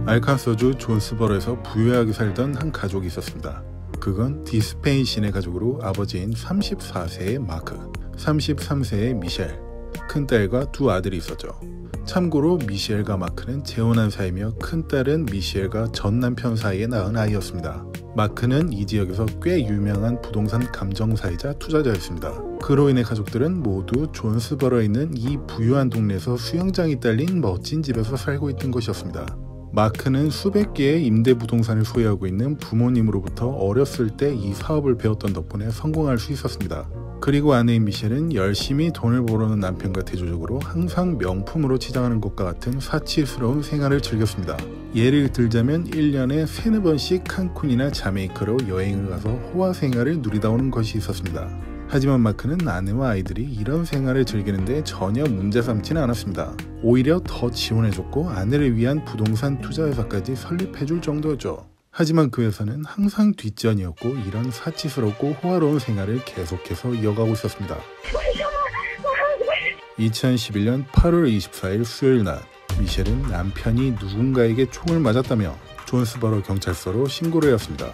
알칸소주 존스버러에서 부유하게 살던 한 가족이 있었습니다. 그건 디스페인 신의 가족으로 아버지인 34세의 마크, 33세의 미셸, 큰딸과 두 아들이 있었죠. 참고로 미셸과 마크는 재혼한 사이며 큰딸은 미셸과 전 남편 사이에 낳은 아이였습니다. 마크는 이 지역에서 꽤 유명한 부동산 감정사이자 투자자였습니다. 그로 인해 가족들은 모두 존스버러에 있는 이 부유한 동네에서 수영장이 딸린 멋진 집에서 살고 있던 것이었습니다. 마크는 수백 개의 임대 부동산을 소유하고 있는 부모님으로부터 어렸을 때 이 사업을 배웠던 덕분에 성공할 수 있었습니다. 그리고 아내인 미셸은 열심히 돈을 벌어오는 남편과 대조적으로 항상 명품으로 치장하는 것과 같은 사치스러운 생활을 즐겼습니다. 예를 들자면 1년에 3-4번씩 칸쿤이나 자메이카로 여행을 가서 호화 생활을 누리다 오는 것이 있었습니다. 하지만 마크는 아내와 아이들이 이런 생활을 즐기는데 전혀 문제 삼지는 않았습니다. 오히려 더 지원해줬고 아내를 위한 부동산 투자회사까지 설립해줄 정도였죠. 하지만 그 회사는 항상 뒷전이었고 이런 사치스럽고 호화로운 생활을 계속해서 이어가고 있었습니다. 2011년 8월 24일 수요일 낮, 미셸은 남편이 누군가에게 총을 맞았다며 존스버러 경찰서로 신고를 했습니다.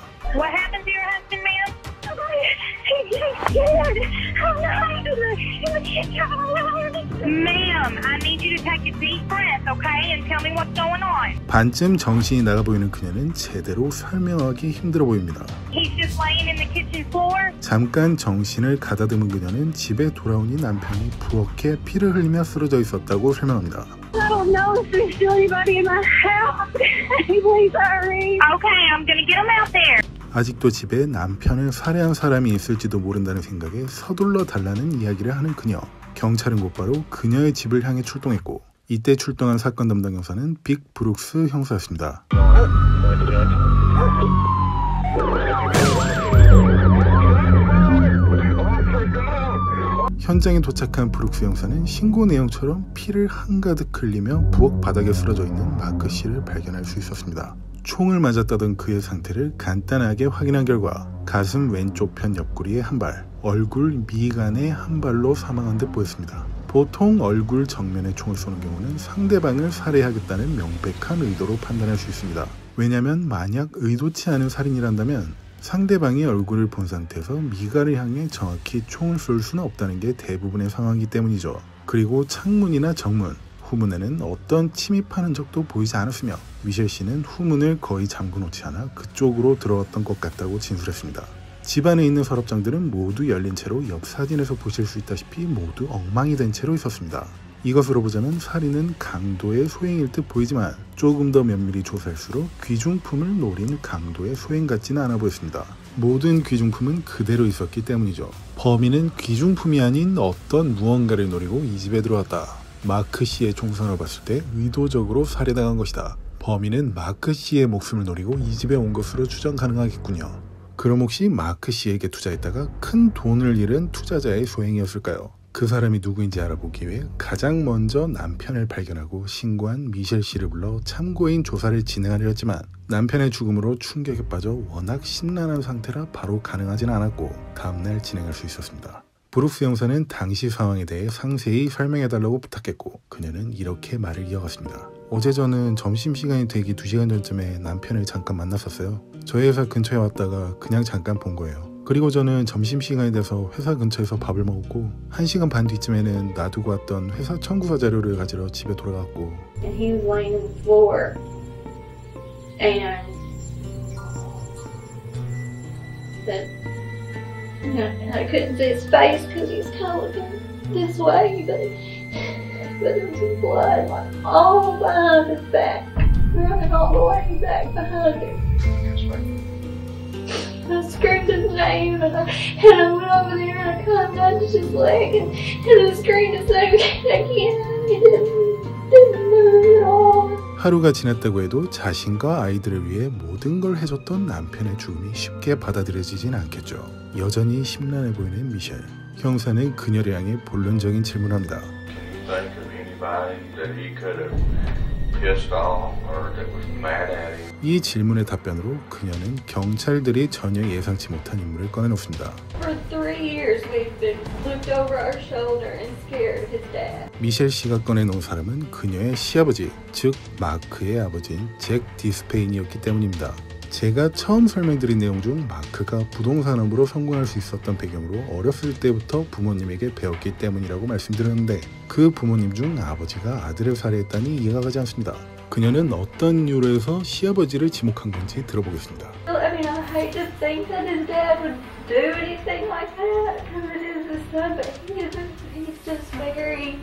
Ma'am, I need you to take a deep breath, okay, and tell me what's going on. 반쯤 정신이 나가 보이는 그녀는 제대로 설명하기 힘들어 보입니다. He's just laying in the kitchen floor. 잠깐 정신을 가다듬은 그녀는 집에 돌아오니 남편이 부엌에 피를 흘리며 쓰러져 있었다고 설명합니다. I don't know if there's still anybody in my house. Please hurry. Okay, I'm gonna get him out there. 아직도 집에 남편을 살해한 사람이 있을지도 모른다는 생각에 서둘러 달라는 이야기를 하는 그녀. 경찰은 곧바로 그녀의 집을 향해 출동했고 이때 출동한 사건 담당 형사는 빅 브룩스 형사였습니다. 현장에 도착한 브룩스 형사는 신고 내용처럼 피를 한가득 흘리며 부엌 바닥에 쓰러져 있는 마크 씨를 발견할 수 있었습니다. 총을 맞았다던 그의 상태를 간단하게 확인한 결과 가슴 왼쪽 편 옆구리에 한 발, 얼굴 미간에 한 발로 사망한 듯 보였습니다. 보통 얼굴 정면에 총을 쏘는 경우는 상대방을 살해하겠다는 명백한 의도로 판단할 수 있습니다. 왜냐하면 만약 의도치 않은 살인이란다면 상대방이 얼굴을 본 상태에서 미간을 향해 정확히 총을 쏠 수는 없다는 게 대부분의 상황이기 때문이죠. 그리고 창문이나 정문, 후문에는 어떤 침입하는 적도 보이지 않았으며 미셸 씨는 후문을 거의 잠궈놓지 않아 그쪽으로 들어왔던 것 같다고 진술했습니다. 집안에 있는 서랍장들은 모두 열린 채로 옆 사진에서 보실 수 있다시피 모두 엉망이 된 채로 있었습니다. 이것으로 보자면 살인은 강도의 소행일 듯 보이지만 조금 더 면밀히 조사할수록 귀중품을 노린 강도의 소행 같지는 않아 보였습니다. 모든 귀중품은 그대로 있었기 때문이죠. 범인은 귀중품이 아닌 어떤 무언가를 노리고 이 집에 들어왔다. 마크 씨의 총선을 봤을 때 의도적으로 살해당한 것이다. 범인은 마크 씨의 목숨을 노리고 이 집에 온 것으로 추정 가능하겠군요. 그럼 혹시 마크 씨에게 투자했다가 큰 돈을 잃은 투자자의 소행이었을까요? 그 사람이 누구인지 알아보기 위해 가장 먼저 남편을 발견하고 신고한 미셸 씨를 불러 참고인 조사를 진행하려 했지만 남편의 죽음으로 충격에 빠져 워낙 심란한 상태라 바로 가능하진 않았고 다음날 진행할 수 있었습니다. 브룩스 형사는 당시 상황에 대해 상세히 설명해달라고 부탁했고 그녀는 이렇게 말을 이어갔습니다. 어제 저는 점심시간이 되기 2시간 전쯤에 남편을 잠깐 만났었어요. 저희 회사 근처에 왔다가 그냥 잠깐 본 거예요. 그리고 저는 점심시간이 돼서 회사 근처에서 밥을 먹었고 1시간 반 뒤쯤에는 놔두고 왔던 회사 청구서 자료를 가지러 집에 돌아갔고 And he was laying on the floor and that I couldn't see his face because he was kind of looking this way, but there was some blood like all behind his back, running all the way back behind him. I screamed his name and I went over there and I contacted his leg and I screamed his name again. He didn't move at all. 하루가 지났다고 해도 자신과 아이들을 위해 모든 걸 해줬던 남편의 죽음이 쉽게 받아들여지진 않겠죠. 여전히 심란해 보이는 미셸. 형사는 그녀를 향해 본론적인 질문을 합니다. pissed off or that was mad at him. 이 질문의 답변으로 그녀는 경찰들이 전혀 예상치 못한 인물을 꺼내놓습니다. For 3 years we've been looked over our shoulder and scared of his dad. 미셸 씨가 꺼내놓은 사람은 그녀의 시아버지, 즉 마크의 아버지인 잭 디스페인이었기 때문입니다. 제가 처음 설명드린 내용 중 마크가 부동산업으로 성공할 수 있었던 배경으로 어렸을 때부터 부모님에게 배웠기 때문이라고 말씀드렸는데 그 부모님 중 아버지가 아들을 살해했다니 이해가 가지 않습니다. 그녀는 어떤 이유로 해서 시아버지를 지목한 건지 들어보겠습니다. I mean, I hate to think that his dad would do anything like that because it is his son, but he's just very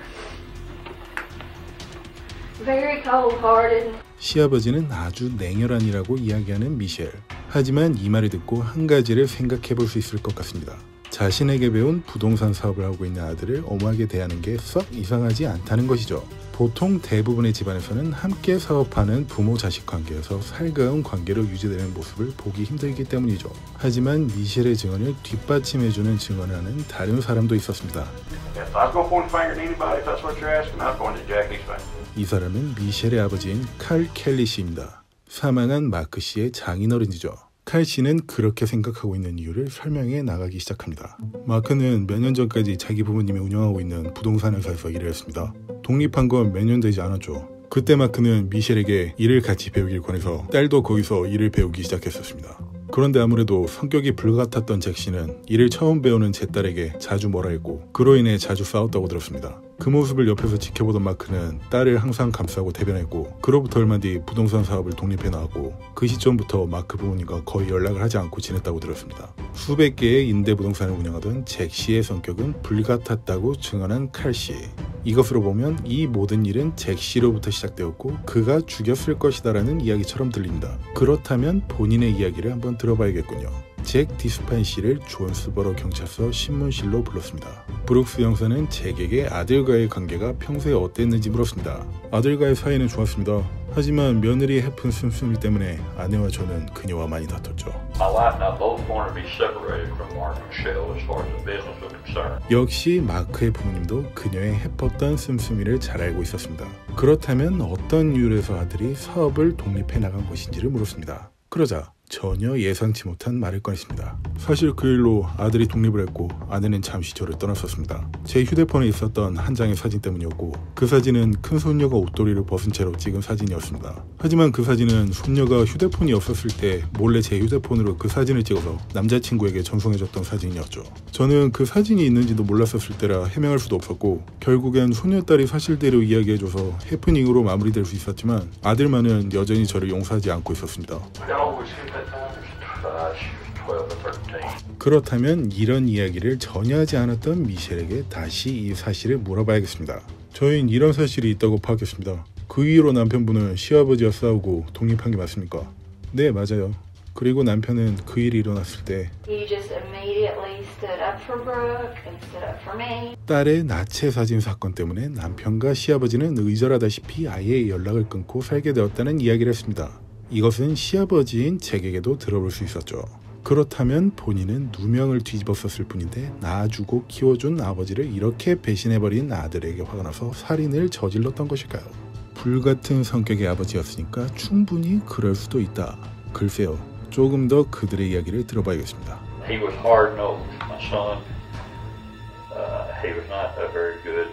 cold-hearted. 시아버지는 아주 냉혈한이라고 이야기하는 미셸. 하지만 이 말을 듣고 한 가지를 생각해 볼 수 있을 것 같습니다. 자신에게 배운 부동산 사업을 하고 있는 아들을 엄하게 대하는 게 썩 이상하지 않다는 것이죠. 보통 대부분의 집안에서는 함께 사업하는 부모 자식 관계에서 살가운 관계로 유지되는 모습을 보기 힘들기 때문이죠. 하지만 미셸의 증언을 뒷받침해주는 증언을 하는 다른 사람도 있었습니다. 이 사람은 미셸의 아버지인 칼 켈리 씨입니다. 사망한 마크 씨의 장인어른이죠. 칼 씨는 그렇게 생각하고 있는 이유를 설명해 나가기 시작합니다. 마크는 몇 년 전까지 자기 부모님이 운영하고 있는 부동산 회사에서 일을 했습니다. 독립한 건 몇 년 되지 않았죠. 그때 마크는 미셸에게 일을 같이 배우길 권해서 딸도 거기서 일을 배우기 시작했었습니다. 그런데 아무래도 성격이 불같았던 잭 씨는 일을 처음 배우는 제 딸에게 자주 뭐라 했고 그로 인해 자주 싸웠다고 들었습니다. 그 모습을 옆에서 지켜보던 마크는 딸을 항상 감싸고 대변했고 그로부터 얼마 뒤 부동산 사업을 독립해 나왔고 그 시점부터 마크 부모님과 거의 연락을 하지 않고 지냈다고 들었습니다. 수백 개의 임대 부동산을 운영하던 잭 씨의 성격은 불같았다고 증언한 칼 씨. 이것으로 보면 이 모든 일은 잭 씨로부터 시작되었고 그가 죽였을 것이다라는 이야기처럼 들립니다. 그렇다면 본인의 이야기를 한번 들어봐야겠군요. 잭 디스파인 씨를 존스버러 경찰서 신문실로 불렀습니다. 브룩스 형사는 잭에게 아들과의 관계가 평소에 어땠는지 물었습니다. 아들과의 사이는 좋았습니다. 하지만 며느리의 해픈 씀씀이 때문에 아내와 저는 그녀와 많이 다퉜죠. 역시 마크의 부모님도 그녀의 해뻤던 씀씀이를 잘 알고 있었습니다. 그렇다면 어떤 이유로 해서 아들이 사업을 독립해 나간 것인지를 물었습니다. 그러자 전혀 예상치 못한 말을 꺼냈습니다. 사실 그 일로 아들이 독립을 했고 아내는 잠시 저를 떠났었습니다. 제 휴대폰에 있었던 한 장의 사진 때문이었고 그 사진은 큰 손녀가 옷도리를 벗은 채로 찍은 사진이었습니다. 하지만 그 사진은 손녀가 휴대폰이 없었을 때 몰래 제 휴대폰으로 그 사진을 찍어서 남자친구에게 전송해줬던 사진이었죠. 저는 그 사진이 있는지도 몰랐었을 때라 해명할 수도 없었고 결국엔 손녀딸이 사실대로 이야기해줘서 해프닝으로 마무리될 수 있었지만 아들만은 여전히 저를 용서하지 않고 있었습니다. 그렇다면 이런 이야기를 전혀 하지 않았던 미셸에게 다시 이 사실을 물어봐야겠습니다. 저희는 이런 사실이 있다고 파악했습니다. 그 이후로 남편분은 시아버지와 싸우고 독립한 게 맞습니까? 네, 맞아요. 그리고 남편은 그 일이 일어났을 때 딸의 나체 사진 사건 때문에 남편과 시아버지는 의절하다시피 아예 연락을 끊고 살게 되었다는 이야기를 했습니다. 이것은 시아버지인 잭에게도 들어볼 수 있었죠. 그렇다면 본인은 누명을 뒤집었었을 뿐인데 낳아주고 키워준 아버지를 이렇게 배신해버린 아들에게 화가 나서 살인을 저질렀던 것일까요? 불같은 성격의 아버지였으니까 충분히 그럴 수도 있다. 글쎄요. 조금 더 그들의 이야기를 들어봐야겠습니다. He was hard-nosed, my son. He was not a very good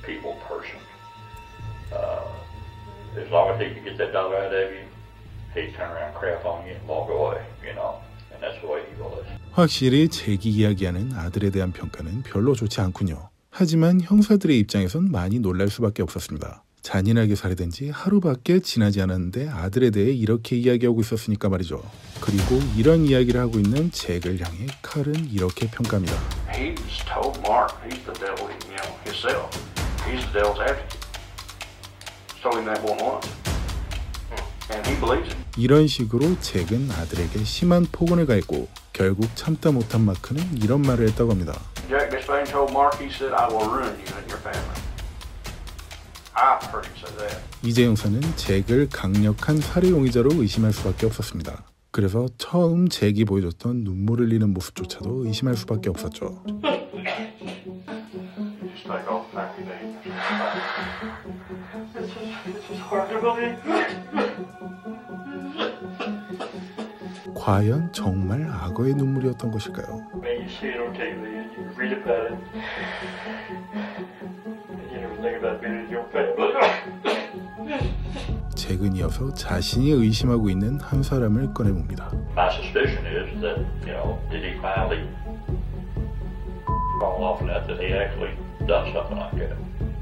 people person. As long as he could get that dollar out of you, he'd turn around, crap on you, and walk away, you know. And that's the way he was. 확실히 잭이 이야기하는 아들에 대한 평가는 별로 좋지 않군요. 하지만 형사들의 입장에선 많이 놀랄 수밖에 없었습니다. 잔인하게 살해된 지 하루밖에 지나지 않았는데 아들에 대해 이렇게 이야기하고 있었으니까 말이죠. 그리고 이런 이야기를 하고 있는 잭을 향해 칼은 이렇게 평가합니다. He's told Mark he's the devil, you know, himself. He's the devil's advocate. Told him that one once. And he believes it. 이런 식으로 잭은 아들에게 심한 폭언을 가했고 결국 참다 못한 마크는 이런 말을 했다고 합니다. Jack Despain told Mark, he said, I will ruin you and your family. I've heard him say that. 이제 형사는 잭을 강력한 살해 용의자로 의심할 수밖에 없었습니다. 그래서 처음 잭이 보여줬던 눈물 흘리는 모습조차도 의심할 수밖에 없었죠. Just take all the time you need. It's just hard to 과연 정말 악어의 눈물이었던 것일까요? Man, you see it on TV and you read about it. And you never think about being in your family. 최근이어서 자신이 의심하고 있는 한 사람을 꺼내봅니다. My suspicion is that, did he finally fall off that he actually done something like that?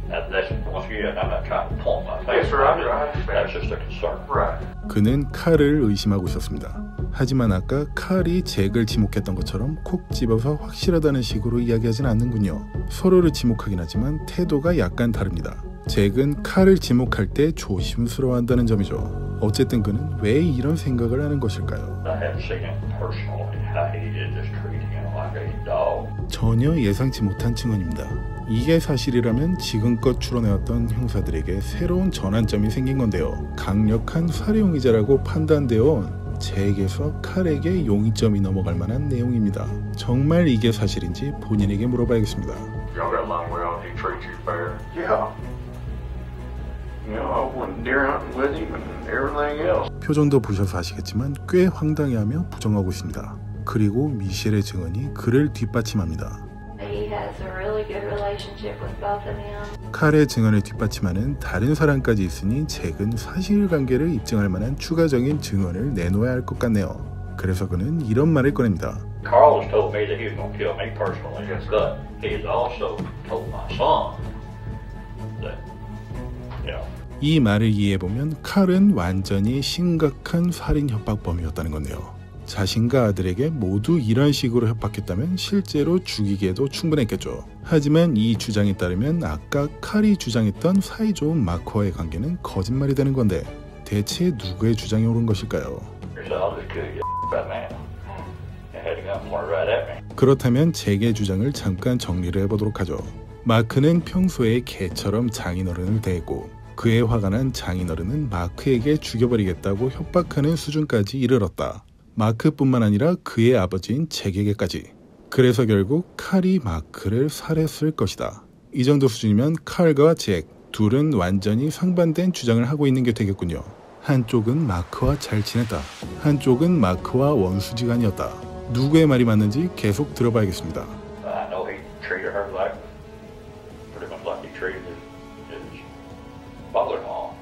That's once again, I'm not trying to point my finger. Yes, sir, I understand. That's just a concern. Right. 그는 칼을 의심하고 있었습니다. 하지만 아까 칼이 잭을 지목했던 것처럼 콕 집어서 확실하다는 식으로 이야기하진 않는군요. 서로를 지목하긴 하지만 태도가 약간 다릅니다. 잭은 칼을 지목할 때 조심스러워한다는 점이죠. 어쨌든 그는 왜 이런 생각을 하는 것일까요? I haven't seen him personally. How he is just treating him like a dog. 전혀 예상치 못한 증언입니다. 이게 사실이라면 지금껏 추론해왔던 형사들에게 새로운 전환점이 생긴 건데요. 강력한 살해용의자라고 판단되어 잭에서 칼에게 용의점이 넘어갈 만한 내용입니다. 정말 이게 사실인지 본인에게 물어봐야겠습니다. Y'all got along well. He treats you fair. Yeah. I went deer hunting with him and everything else. 표정도 보셔서 아시겠지만 꽤 황당해하며 부정하고 있습니다. 그리고 미셸의 증언이 그를 뒷받침합니다. He has a really good relationship with both of them. 칼의 증언을 뒷받침하는 다른 사람까지 있으니 잭은 사실관계를 입증할 만한 추가적인 증언을 내놓아야 할 것 같네요. 그래서 그는 이런 말을 꺼냅니다. Carl has told me that he was going to kill me personally, but he has also told my son that, 이 말을 이해해보면 칼은 완전히 심각한 살인 협박범이었다는 건데요. 자신과 아들에게 모두 이런 식으로 협박했다면 실제로 죽이기에도 충분했겠죠. 하지만 이 주장에 따르면 아까 칼이 주장했던 사이좋은 마크와의 관계는 거짓말이 되는 건데 대체 누구의 주장이 옳은 것일까요? 그렇다면 잭의 주장을 잠깐 정리를 해보도록 하죠. 마크는 평소에 개처럼 장인어른을 대했고 그의 화가 난 장인어른은 마크에게 죽여버리겠다고 협박하는 수준까지 이르렀다. 마크뿐만 아니라 그의 아버지인 잭에게까지. 그래서 결국 칼이 마크를 살해했을 것이다. 이 정도 수준이면 칼과 잭 둘은 완전히 상반된 주장을 하고 있는 게 되겠군요. 한쪽은 마크와 잘 지냈다. 한쪽은 마크와 원수지간이었다. 누구의 말이 맞는지 계속 들어봐야겠습니다. I know he treated her like pretty much like he treated his mother-in-law.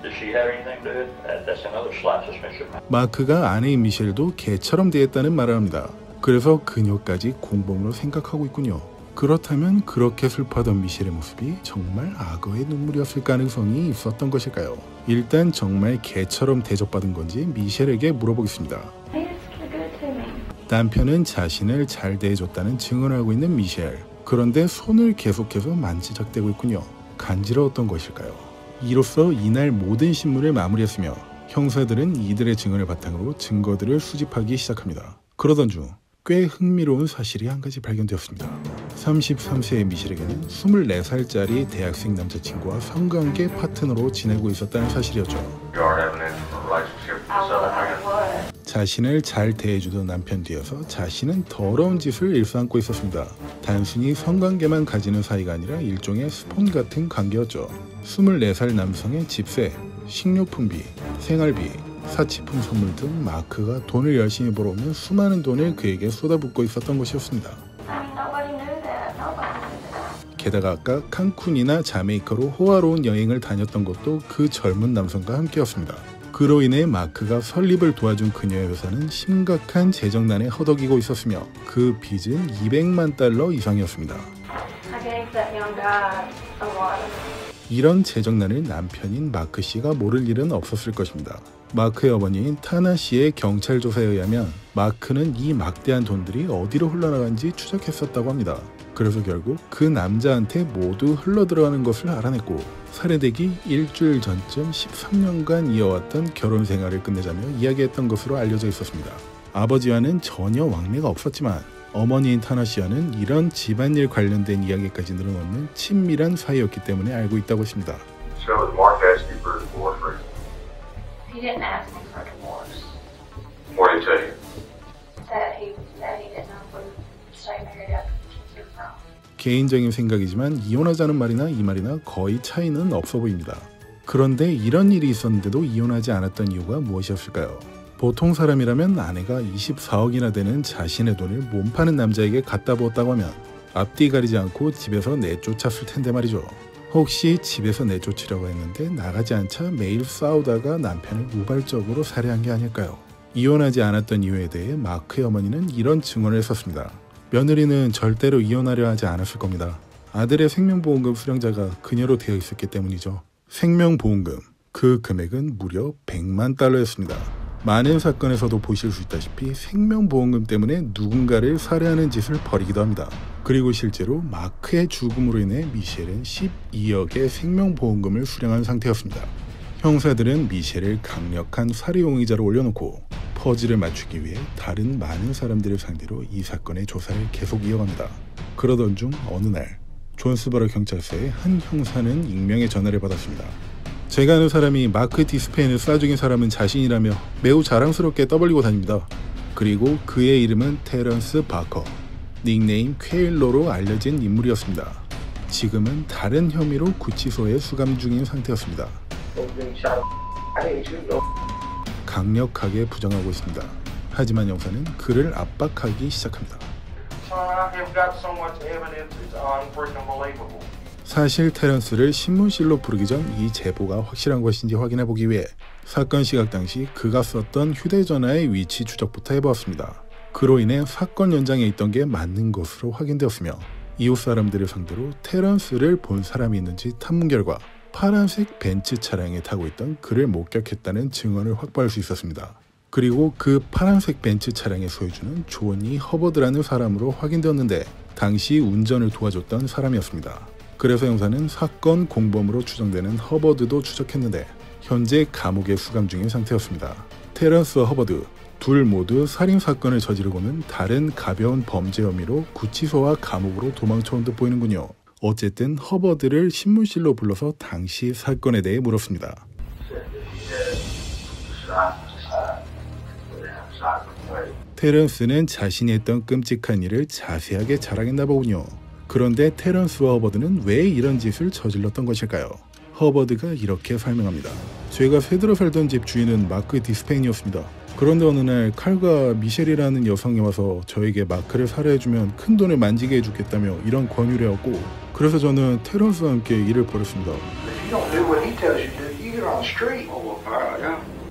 Did she have anything to do with it? That's another slight suspicion. 마크가 아내인 미셸도 개처럼 대했다는 말을 합니다. 그래서 그녀까지 공범으로 생각하고 있군요. 그렇다면 그렇게 슬퍼하던 미셸의 모습이 정말 악어의 눈물이었을 가능성이 있었던 것일까요? 일단 정말 개처럼 대접받은 건지 미셸에게 물어보겠습니다. He is good to me. 남편은 자신을 잘 대해줬다는 증언을 하고 있는 미셸. 그런데 손을 계속해서 만지작대고 있군요. 간지러웠던 것일까요? 이로써 이날 모든 신문을 마무리했으며 형사들은 이들의 증언을 바탕으로 증거들을 수집하기 시작합니다. 그러던 중 꽤 흥미로운 사실이 한 가지 발견되었습니다. 33세의 미셸에게는 24살짜리 대학생 남자친구와 성관계 파트너로 지내고 있었다는 사실이었죠. You are having a relationship with this other man. 자신을 잘 대해주던 남편 뒤에서 자신은 더러운 짓을 일삼고 있었습니다. 단순히 성관계만 가지는 사이가 아니라 일종의 스폰 같은 관계였죠. 24살 남성의 집세, 식료품비, 생활비, 사치품 선물 등 마크가 돈을 열심히 벌어오면 수많은 돈을 그에게 쏟아붓고 있었던 것이었습니다. Nobody knew that. Nobody knew that. 게다가 아까 칸쿤이나 자메이카로 호화로운 여행을 다녔던 것도 그 젊은 남성과 함께였습니다. 그로 인해 마크가 설립을 도와준 그녀의 회사는 심각한 재정난에 허덕이고 있었으며 그 빚은 $200만 이상이었습니다. I gave that young guy a lot of 이런 재정난을 남편인 마크 씨가 모를 일은 없었을 것입니다. 마크의 어머니인 타나 씨의 경찰 조사에 의하면 마크는 이 막대한 돈들이 어디로 흘러나간지 추적했었다고 합니다. 그래서 결국 그 남자한테 모두 흘러들어가는 것을 알아냈고 살해되기 일주일 전쯤 13년간 이어왔던 결혼 생활을 끝내자며 이야기했던 것으로 알려져 있었습니다. 아버지와는 전혀 왕래가 없었지만 어머니인 타나 씨와는 이런 집안일 관련된 이야기까지 늘어놓는 친밀한 사이였기 때문에 알고 있다고 했습니다. So did Mark ask you for a divorce reason? He didn't ask me for a divorce. What did he tell you? That he didn't know if we would stay married after the kids were grown. 개인적인 생각이지만 이혼하자는 말이나 이 말이나 거의 차이는 없어 보입니다. 그런데 이런 일이 있었는데도 이혼하지 않았던 이유가 무엇이었을까요? 보통 사람이라면 아내가 24억이나 되는 자신의 돈을 몸 파는 남자에게 갖다 부었다고 하면 앞뒤 가리지 않고 집에서 내쫓았을 텐데 말이죠. 혹시 집에서 내쫓으려고 했는데 나가지 않자 매일 싸우다가 남편을 우발적으로 살해한 게 아닐까요? 이혼하지 않았던 이유에 대해 마크의 어머니는 이런 증언을 했었습니다. 며느리는 절대로 이혼하려 하지 않았을 겁니다. 아들의 생명보험금 수령자가 그녀로 되어 있었기 때문이죠. 생명보험금, 그 금액은 무려 100만 달러였습니다. 많은 사건에서도 보실 수 있다시피 생명보험금 때문에 누군가를 살해하는 짓을 벌이기도 합니다. 그리고 실제로 마크의 죽음으로 인해 미셸은 12억의 생명보험금을 수령한 상태였습니다. 형사들은 미셸을 강력한 살해 용의자로 올려놓고 퍼즐을 맞추기 위해 다른 많은 사람들을 상대로 이 사건의 조사를 계속 이어갑니다. 그러던 중 어느 날 존스버러 경찰서의 한 형사는 익명의 전화를 받았습니다. 제가 아는 사람이 마크 디스페인을 쏴 죽인 사람은 자신이라며 매우 자랑스럽게 떠벌리고 다닙니다. 그리고 그의 이름은 테런스 바커, 닉네임 퀘일러로 알려진 인물이었습니다. 지금은 다른 혐의로 구치소에 수감 중인 상태였습니다. 강력하게 부정하고 있습니다. 하지만 형사는 그를 압박하기 시작합니다. 사실 테런스를 신문실로 부르기 전 이 제보가 확실한 것인지 확인해보기 위해 사건 시각 당시 그가 썼던 휴대전화의 위치 추적부터 해보았습니다. 그로 인해 사건 현장에 있던 게 맞는 것으로 확인되었으며 이웃 사람들을 상대로 테런스를 본 사람이 있는지 탐문 결과 파란색 벤츠 차량에 타고 있던 그를 목격했다는 증언을 확보할 수 있었습니다. 그리고 그 파란색 벤츠 차량의 소유주는 조니 허버드라는 사람으로 확인되었는데 당시 운전을 도와줬던 사람이었습니다. 그래서 형사는 사건 공범으로 추정되는 허버드도 추적했는데 현재 감옥에 수감 중인 상태였습니다. 테런스와 허버드 둘 모두 살인사건을 저지르고는 다른 가벼운 범죄 혐의로 구치소와 감옥으로 도망쳐온 듯 보이는군요. 어쨌든 허버드를 신문실로 불러서 당시 사건에 대해 물었습니다. 테런스는 자신이 했던 끔찍한 일을 자세하게 자랑했나 보군요. 그런데 테런스와 허버드는 왜 이런 짓을 저질렀던 것일까요? 허버드가 이렇게 설명합니다. 제가 새들어 살던 집 주인은 마크 디스페인이었습니다. 그런데 어느 날 칼과 미셸이라는 여성이 와서 저에게 마크를 살해해주면 큰 돈을 만지게 해주겠다며 이런 권유를 해왔고 그래서 저는 테런스와 함께 일을 벌였습니다.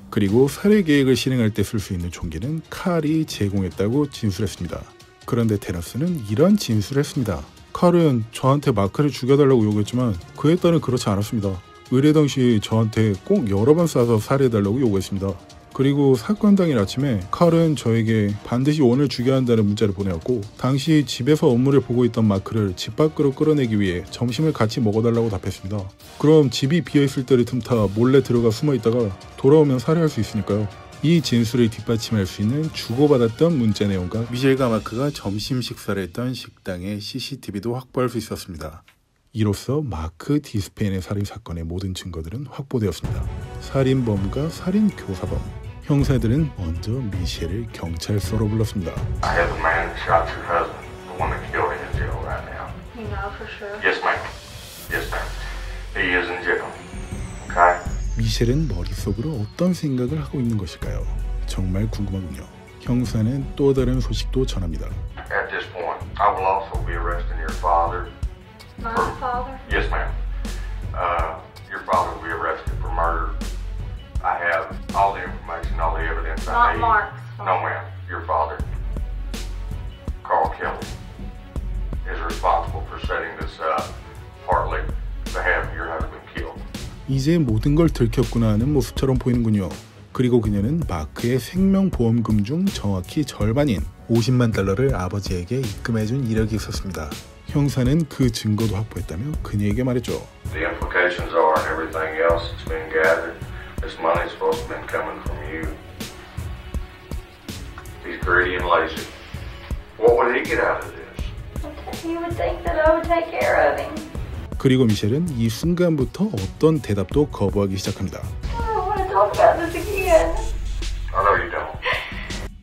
그리고 살해 계획을 실행할 때 쓸 수 있는 총기는 칼이 제공했다고 진술했습니다. 그런데 테런스는 이런 진술을 했습니다. 칼은 저한테 마크를 죽여달라고 요구했지만 그에 따른 그렇지 않았습니다. 의뢰 당시 저한테 꼭 여러 번 쏴서 살해해달라고 요구했습니다. 그리고 사건 당일 아침에 칼은 저에게 반드시 오늘 죽여야 한다는 문자를 보내었고 당시 집에서 업무를 보고 있던 마크를 집 밖으로 끌어내기 위해 점심을 같이 먹어달라고 답했습니다. 그럼 집이 비어있을 때를 틈타 몰래 들어가 숨어있다가 돌아오면 살해할 수 있으니까요. 이 진술을 뒷받침할 수 있는 주고받았던 문자 내용과 미셸과 마크가 점심 식사를 했던 식당의 CCTV도 확보할 수 있었습니다. 이로써 마크 디스페인의 살인사건의 모든 증거들은 확보되었습니다. 살인범과 살인교사범. 형사들은 먼저 미셸을 경찰서로 불렀습니다. I have a man that shot your husband, the one that killed him in jail right now. You know for sure? Yes, ma'am. Yes, ma'am. He is in jail. Okay? 미셸은 머릿속으로 어떤 생각을 하고 있는 것일까요? 정말 궁금하군요. 형사는 또 다른 소식도 전합니다. At this point, I will also be arresting your father. My father? Yes, ma'am. Your father will be arrested for murder. I have all the information, all the evidence I need. Not Mark's father. No, ma'am. Your father, Carl Kelly, is responsible for setting this up, partly to have your husband killed. 이제 모든 걸 들켰구나 하는 모습처럼 보이는군요. 그리고 그녀는 마크의 생명보험금 중 정확히 절반인 50만 달러를 아버지에게 입금해준 이력이 있었습니다. 형사는 그 증거도 확보했다며 그녀에게 말했죠. The implications are everything else that's been gathered. This money's supposed to have been coming from you. He's greedy and lazy. What would he get out of this? You would think that I would take care of him. 그리고 미셸은 이 순간부터 어떤 대답도 거부하기 시작합니다. I don't want to talk about this again. I know you don't.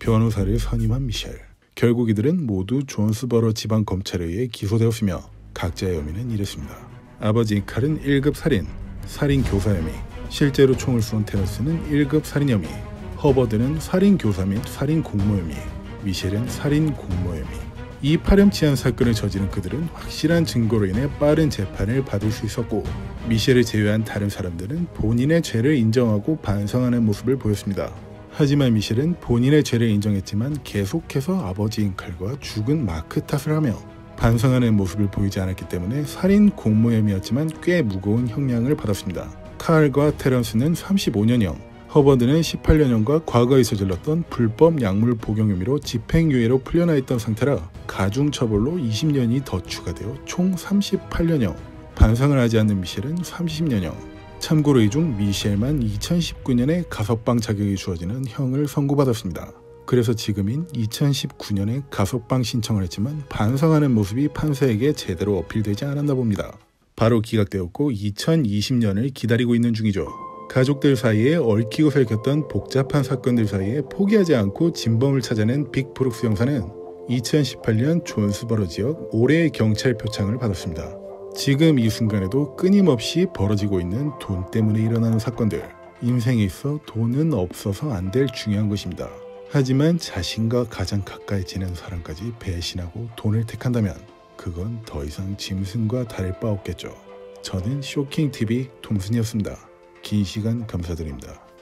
변호사를 선임한 미셸. 결국 이들은 모두 존스버러 지방검찰에 의해 기소되었으며 각자의 혐의는 이랬습니다. 아버지 잉칼은 1급 살인, 살인 교사 혐의, 실제로 총을 쏜 테런스는 1급 살인 혐의, 허버드는 살인 교사 및 살인 공모 혐의, 미셸은 살인 공모 혐의. 이 파렴치한 사건을 저지른 그들은 확실한 증거로 인해 빠른 재판을 받을 수 있었고, 미셸을 제외한 다른 사람들은 본인의 죄를 인정하고 반성하는 모습을 보였습니다. 하지만 미셸은 본인의 죄를 인정했지만 계속해서 아버지 잉칼과 죽은 마크 탓을 하며 반성하는 모습을 보이지 않았기 때문에 살인 공모 혐의였지만 꽤 무거운 형량을 받았습니다. 칼과 테런스는 35년형, 허버드는 18년형과 과거에 저질렀던 불법 약물 복용 혐의로 집행유예로 풀려나 있던 상태라 가중처벌로 20년이 더 추가되어 총 38년형, 반성을 하지 않는 미셸은 30년형. 참고로 이 중 미셸만 2019년에 가석방 자격이 주어지는 형을 선고받았습니다. 그래서 지금인 2019년에 가석방 신청을 했지만 반성하는 모습이 판사에게 제대로 어필되지 않았나 봅니다. 바로 기각되었고 2020년을 기다리고 있는 중이죠. 가족들 사이에 얽히고 설켰던 복잡한 사건들 사이에 포기하지 않고 진범을 찾아낸 빅 브룩스 형사는 2018년 존스버러 지역 올해의 경찰 표창을 받았습니다. 지금 이 순간에도 끊임없이 벌어지고 있는 돈 때문에 일어나는 사건들, 인생에 있어 돈은 없어서 안 될 중요한 것입니다. 하지만 자신과 가장 가까이 지낸 사람까지 배신하고 돈을 택한다면 그건 더 이상 짐승과 다를 바 없겠죠. 저는 쇼킹TV 톰슨이었습니다. 긴 시간 감사드립니다.